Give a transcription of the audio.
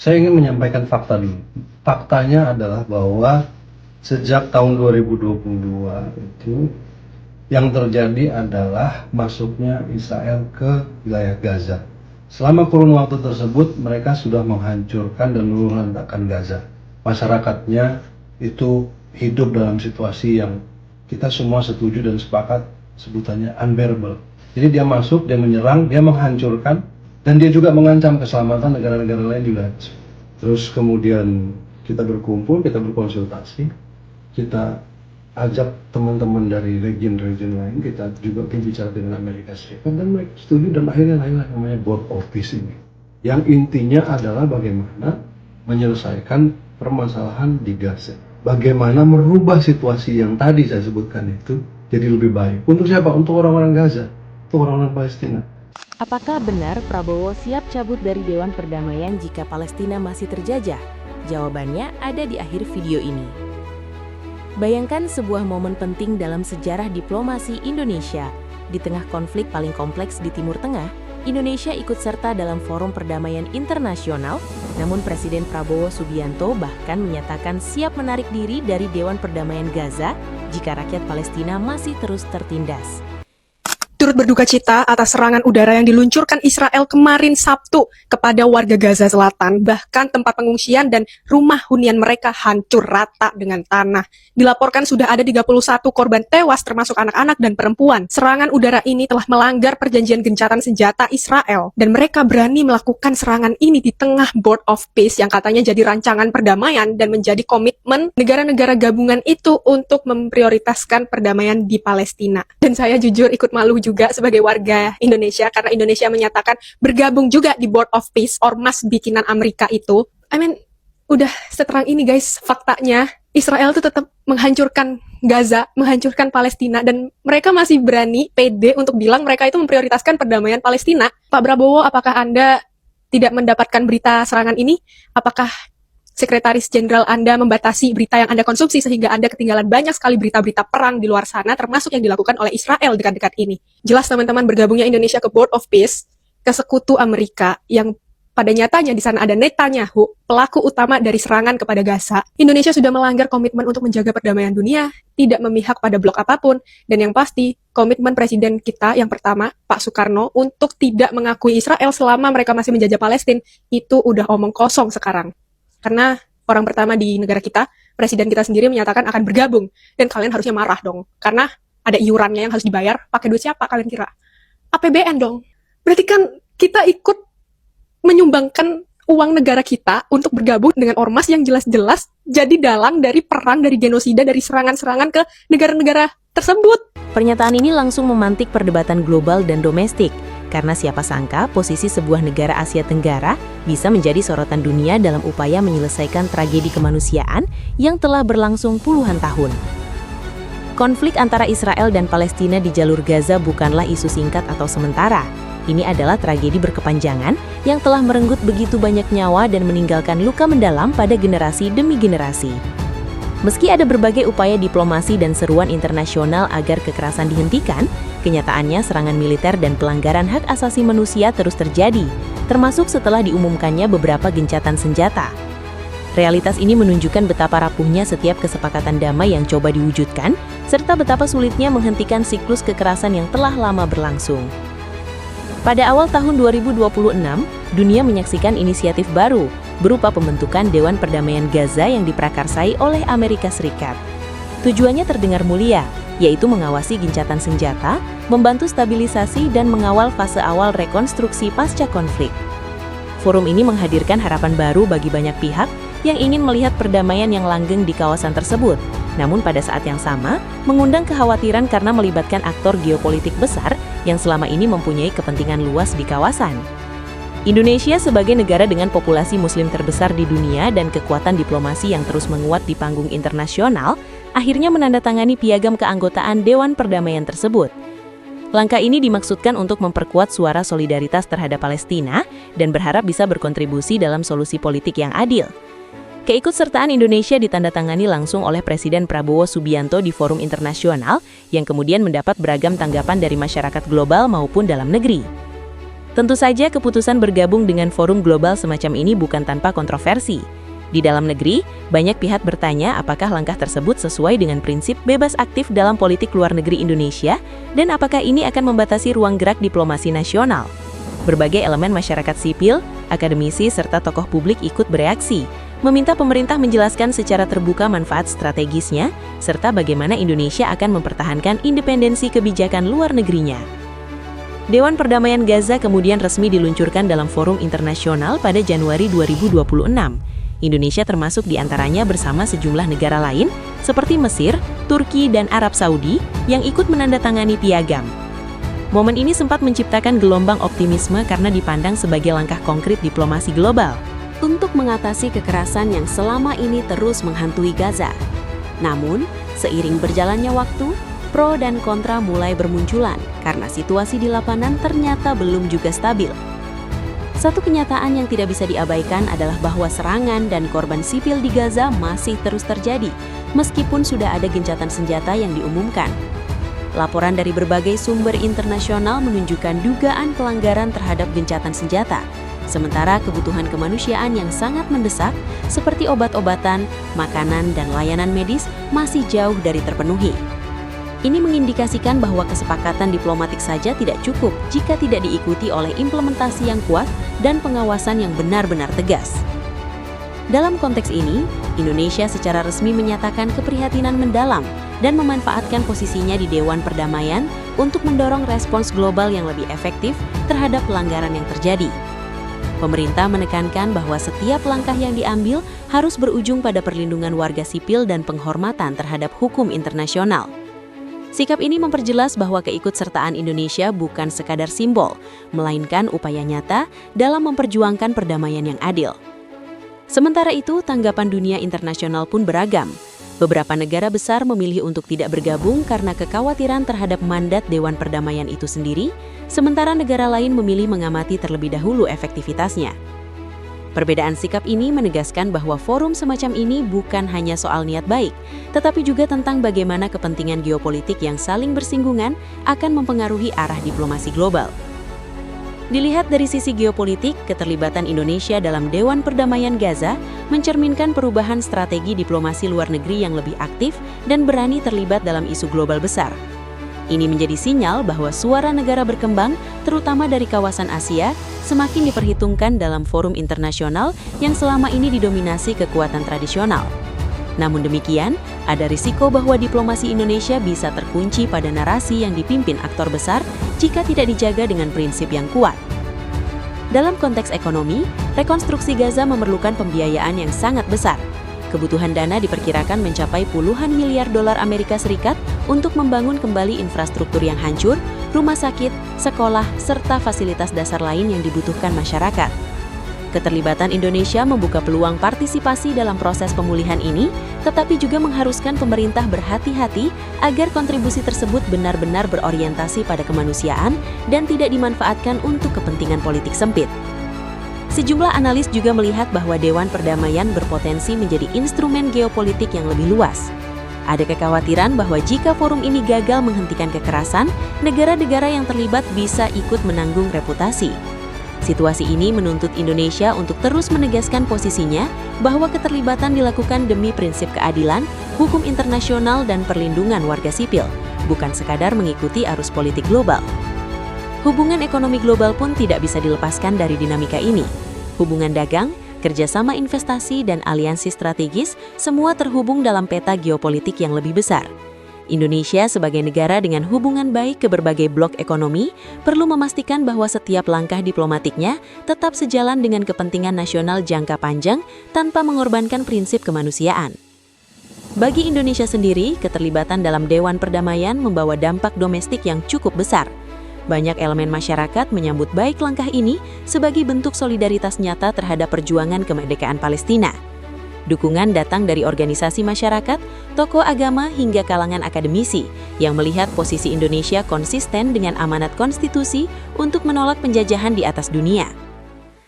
Saya ingin menyampaikan fakta dulu. Faktanya adalah bahwa sejak tahun 2022 itu yang terjadi adalah masuknya Israel ke wilayah Gaza. Selama kurun waktu tersebut mereka sudah menghancurkan dan meluluhlantakkan Gaza. Masyarakatnya itu hidup dalam situasi yang kita semua setuju dan sepakat sebutannya unbearable. Jadi dia masuk, dia menyerang, dia menghancurkan, dan dia juga mengancam keselamatan negara-negara lain juga. Terus kemudian kita berkumpul, kita berkonsultasi, kita ajak teman-teman dari region-region lain, kita juga berbicara dengan Amerika Serikat, dan mereka setuju, dan akhirnya lahirlah namanya Board of Peace ini. Yang intinya adalah bagaimana menyelesaikan permasalahan di Gaza. Bagaimana merubah situasi yang tadi saya sebutkan itu jadi lebih baik. Untuk siapa? Untuk orang-orang Gaza, untuk orang-orang Palestina. Apakah benar Prabowo siap cabut dari Dewan Perdamaian jika Palestina masih terjajah? Jawabannya ada di akhir video ini. Bayangkan sebuah momen penting dalam sejarah diplomasi Indonesia. Di tengah konflik paling kompleks di Timur Tengah, Indonesia ikut serta dalam forum perdamaian internasional, namun Presiden Prabowo Subianto bahkan menyatakan siap menarik diri dari Dewan Perdamaian Gaza jika rakyat Palestina masih terus tertindas. Turut berduka cita atas serangan udara yang diluncurkan Israel kemarin Sabtu kepada warga Gaza Selatan. Bahkan tempat pengungsian dan rumah hunian mereka hancur rata dengan tanah. Dilaporkan sudah ada 31 korban tewas termasuk anak-anak dan perempuan. Serangan udara ini telah melanggar perjanjian gencatan senjata Israel. Dan mereka berani melakukan serangan ini di tengah Board of Peace yang katanya jadi rancangan perdamaian dan menjadi komitmen negara-negara gabungan itu untuk memprioritaskan perdamaian di Palestina. Dan saya jujur ikut malu juga sebagai warga Indonesia karena Indonesia menyatakan bergabung juga di Board of Peace ormas bikinan Amerika itu. Udah seterang ini guys faktanya. Israel tuh tetap menghancurkan Gaza, menghancurkan Palestina, dan mereka masih berani, pede untuk bilang mereka itu memprioritaskan perdamaian Palestina. Pak Prabowo, apakah Anda tidak mendapatkan berita serangan ini? Apakah Sekretaris Jenderal Anda membatasi berita yang Anda konsumsi sehingga Anda ketinggalan banyak sekali berita-berita perang di luar sana termasuk yang dilakukan oleh Israel dekat-dekat ini. Jelas teman-teman bergabungnya Indonesia ke Board of Peace, ke sekutu Amerika yang pada nyatanya di sana ada Netanyahu, pelaku utama dari serangan kepada Gaza. Indonesia sudah melanggar komitmen untuk menjaga perdamaian dunia, tidak memihak pada blok apapun, dan yang pasti komitmen Presiden kita yang pertama, Pak Soekarno, untuk tidak mengakui Israel selama mereka masih menjajah Palestina, itu udah omong kosong sekarang. Karena orang pertama di negara kita, presiden kita sendiri menyatakan akan bergabung. Dan kalian harusnya marah dong. Karena ada iurannya yang harus dibayar. Pakai duit siapa kalian kira? APBN dong. Berarti kan kita ikut menyumbangkan uang negara kita untuk bergabung dengan ormas yang jelas-jelas jadi dalang dari perang, dari genosida, dari serangan-serangan ke negara-negara tersebut. Pernyataan ini langsung memantik perdebatan global dan domestik. Karena siapa sangka posisi sebuah negara Asia Tenggara bisa menjadi sorotan dunia dalam upaya menyelesaikan tragedi kemanusiaan yang telah berlangsung puluhan tahun. Konflik antara Israel dan Palestina di jalur Gaza bukanlah isu singkat atau sementara. Ini adalah tragedi berkepanjangan yang telah merenggut begitu banyak nyawa dan meninggalkan luka mendalam pada generasi demi generasi. Meski ada berbagai upaya diplomasi dan seruan internasional agar kekerasan dihentikan, kenyataannya serangan militer dan pelanggaran hak asasi manusia terus terjadi, termasuk setelah diumumkannya beberapa gencatan senjata. Realitas ini menunjukkan betapa rapuhnya setiap kesepakatan damai yang coba diwujudkan, serta betapa sulitnya menghentikan siklus kekerasan yang telah lama berlangsung. Pada awal tahun 2026, dunia menyaksikan inisiatif baru, berupa pembentukan Dewan Perdamaian Gaza yang diprakarsai oleh Amerika Serikat. Tujuannya terdengar mulia, yaitu mengawasi gencatan senjata, membantu stabilisasi dan mengawal fase awal rekonstruksi pasca konflik. Forum ini menghadirkan harapan baru bagi banyak pihak yang ingin melihat perdamaian yang langgeng di kawasan tersebut, namun pada saat yang sama, mengundang kekhawatiran karena melibatkan aktor geopolitik besar yang selama ini mempunyai kepentingan luas di kawasan. Indonesia sebagai negara dengan populasi muslim terbesar di dunia dan kekuatan diplomasi yang terus menguat di panggung internasional, akhirnya menandatangani piagam keanggotaan Dewan Perdamaian tersebut. Langkah ini dimaksudkan untuk memperkuat suara solidaritas terhadap Palestina dan berharap bisa berkontribusi dalam solusi politik yang adil. Keikutsertaan Indonesia ditandatangani langsung oleh Presiden Prabowo Subianto di forum internasional yang kemudian mendapat beragam tanggapan dari masyarakat global maupun dalam negeri. Tentu saja keputusan bergabung dengan forum global semacam ini bukan tanpa kontroversi. Di dalam negeri, banyak pihak bertanya apakah langkah tersebut sesuai dengan prinsip bebas aktif dalam politik luar negeri Indonesia dan apakah ini akan membatasi ruang gerak diplomasi nasional. Berbagai elemen masyarakat sipil, akademisi, serta tokoh publik ikut bereaksi, meminta pemerintah menjelaskan secara terbuka manfaat strategisnya, serta bagaimana Indonesia akan mempertahankan independensi kebijakan luar negerinya. Dewan Perdamaian Gaza kemudian resmi diluncurkan dalam forum internasional pada Januari 2026. Indonesia termasuk di antaranya bersama sejumlah negara lain, seperti Mesir, Turki, dan Arab Saudi, yang ikut menandatangani piagam. Momen ini sempat menciptakan gelombang optimisme karena dipandang sebagai langkah konkret diplomasi global untuk mengatasi kekerasan yang selama ini terus menghantui Gaza. Namun, seiring berjalannya waktu, pro dan kontra mulai bermunculan karena situasi di lapangan ternyata belum juga stabil. Satu kenyataan yang tidak bisa diabaikan adalah bahwa serangan dan korban sipil di Gaza masih terus terjadi, meskipun sudah ada gencatan senjata yang diumumkan. Laporan dari berbagai sumber internasional menunjukkan dugaan pelanggaran terhadap gencatan senjata, sementara kebutuhan kemanusiaan yang sangat mendesak, seperti obat-obatan, makanan, dan layanan medis, masih jauh dari terpenuhi. Ini mengindikasikan bahwa kesepakatan diplomatik saja tidak cukup jika tidak diikuti oleh implementasi yang kuat dan pengawasan yang benar-benar tegas. Dalam konteks ini, Indonesia secara resmi menyatakan keprihatinan mendalam dan memanfaatkan posisinya di Dewan Perdamaian untuk mendorong respons global yang lebih efektif terhadap pelanggaran yang terjadi. Pemerintah menekankan bahwa setiap langkah yang diambil harus berujung pada perlindungan warga sipil dan penghormatan terhadap hukum internasional. Sikap ini memperjelas bahwa keikutsertaan Indonesia bukan sekadar simbol, melainkan upaya nyata dalam memperjuangkan perdamaian yang adil. Sementara itu, tanggapan dunia internasional pun beragam. Beberapa negara besar memilih untuk tidak bergabung karena kekhawatiran terhadap mandat Dewan Perdamaian itu sendiri, sementara negara lain memilih mengamati terlebih dahulu efektivitasnya. Perbedaan sikap ini menegaskan bahwa forum semacam ini bukan hanya soal niat baik, tetapi juga tentang bagaimana kepentingan geopolitik yang saling bersinggungan akan mempengaruhi arah diplomasi global. Dilihat dari sisi geopolitik, keterlibatan Indonesia dalam Dewan Perdamaian Gaza mencerminkan perubahan strategi diplomasi luar negeri yang lebih aktif dan berani terlibat dalam isu global besar. Ini menjadi sinyal bahwa suara negara berkembang, terutama dari kawasan Asia, semakin diperhitungkan dalam forum internasional yang selama ini didominasi kekuatan tradisional. Namun demikian, ada risiko bahwa diplomasi Indonesia bisa terkunci pada narasi yang dipimpin aktor besar jika tidak dijaga dengan prinsip yang kuat. Dalam konteks ekonomi, rekonstruksi Gaza memerlukan pembiayaan yang sangat besar. Kebutuhan dana diperkirakan mencapai puluhan miliar dolar Amerika Serikat untuk membangun kembali infrastruktur yang hancur, rumah sakit, sekolah, serta fasilitas dasar lain yang dibutuhkan masyarakat. Keterlibatan Indonesia membuka peluang partisipasi dalam proses pemulihan ini, tetapi juga mengharuskan pemerintah berhati-hati agar kontribusi tersebut benar-benar berorientasi pada kemanusiaan dan tidak dimanfaatkan untuk kepentingan politik sempit. Sejumlah analis juga melihat bahwa Dewan Perdamaian berpotensi menjadi instrumen geopolitik yang lebih luas. Ada kekhawatiran bahwa jika forum ini gagal menghentikan kekerasan, negara-negara yang terlibat bisa ikut menanggung reputasi. Situasi ini menuntut Indonesia untuk terus menegaskan posisinya bahwa keterlibatan dilakukan demi prinsip keadilan, hukum internasional, dan perlindungan warga sipil, bukan sekadar mengikuti arus politik global. Hubungan ekonomi global pun tidak bisa dilepaskan dari dinamika ini. Hubungan dagang, kerjasama investasi, dan aliansi strategis semua terhubung dalam peta geopolitik yang lebih besar. Indonesia sebagai negara dengan hubungan baik ke berbagai blok ekonomi perlu memastikan bahwa setiap langkah diplomatiknya tetap sejalan dengan kepentingan nasional jangka panjang tanpa mengorbankan prinsip kemanusiaan. Bagi Indonesia sendiri, keterlibatan dalam Dewan Perdamaian membawa dampak domestik yang cukup besar. Banyak elemen masyarakat menyambut baik langkah ini sebagai bentuk solidaritas nyata terhadap perjuangan kemerdekaan Palestina. Dukungan datang dari organisasi masyarakat, tokoh agama, hingga kalangan akademisi yang melihat posisi Indonesia konsisten dengan amanat konstitusi untuk menolak penjajahan di atas dunia.